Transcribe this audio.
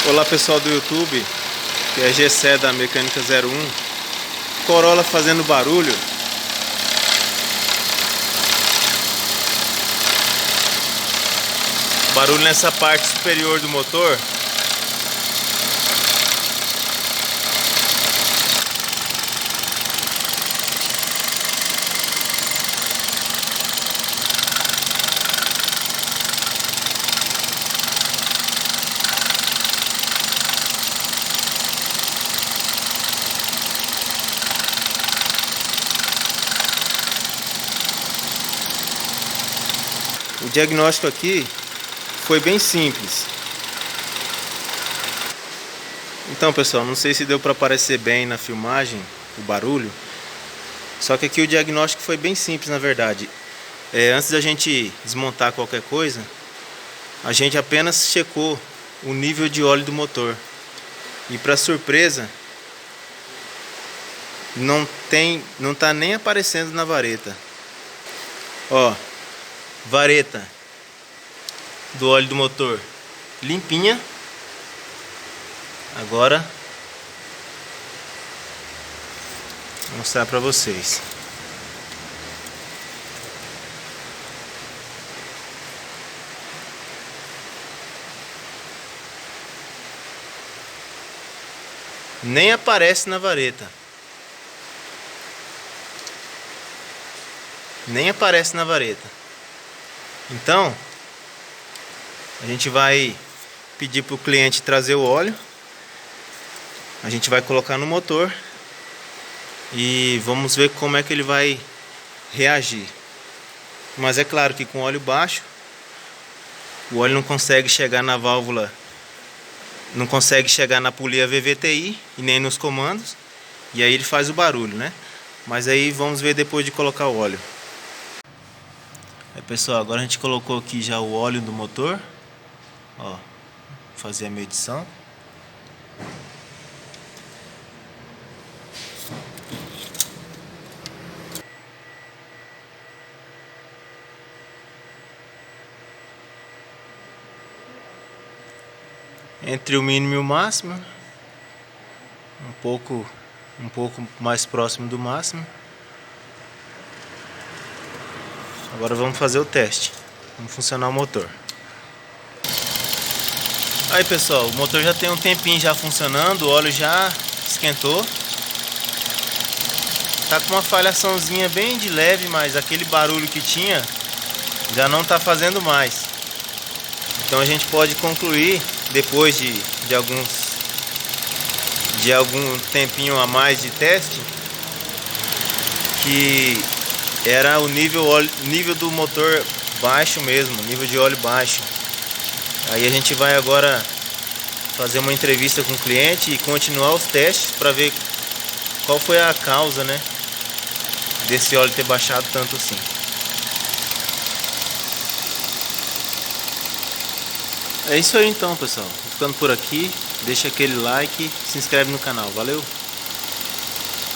Olá pessoal do YouTube, que é Gessé da Mecânica 01. Corolla fazendo barulho. Barulho nessa parte superior do motor. O diagnóstico aqui foi bem simples. Então pessoal, não sei se deu para aparecer bem na filmagem o barulho. Só que aqui o diagnóstico foi bem simples, na verdade. Antes da gente desmontar qualquer coisa, a gente apenas checou o nível de óleo do motor. E para surpresa, não tá nem aparecendo na vareta. Ó, vareta do óleo do motor limpinha. Agora vou mostrar para vocês. Nem aparece na vareta. Nem aparece na vareta. Então, a gente vai pedir para o cliente trazer o óleo. A gente vai colocar no motor e vamos ver como é que ele vai reagir. Mas é claro que com óleo baixo, o óleo não consegue chegar na válvula, não consegue chegar na polia VVTI e nem nos comandos. E aí ele faz o barulho, né? Mas aí vamos ver depois de colocar o óleo. Pessoal, agora a gente colocou aqui já o óleo do motor. Ó, vou fazer a medição. Entre o mínimo e o máximo, um pouco mais próximo do máximo. Agora vamos fazer o teste. Vamos funcionar o motor. Aí pessoal, o motor já tem um tempinho já funcionando, o óleo já esquentou. Tá com uma falhaçãozinha bem de leve, mas aquele barulho que tinha já não tá fazendo mais. Então a gente pode concluir, depois de algum tempinho a mais de teste, que era o nível do motor baixo mesmo, nível de óleo baixo. Aí a gente vai agora fazer uma entrevista com o cliente e continuar os testes para ver qual foi a causa, né, desse óleo ter baixado tanto assim. É isso aí então pessoal, vou ficando por aqui, deixa aquele like, se inscreve no canal, valeu!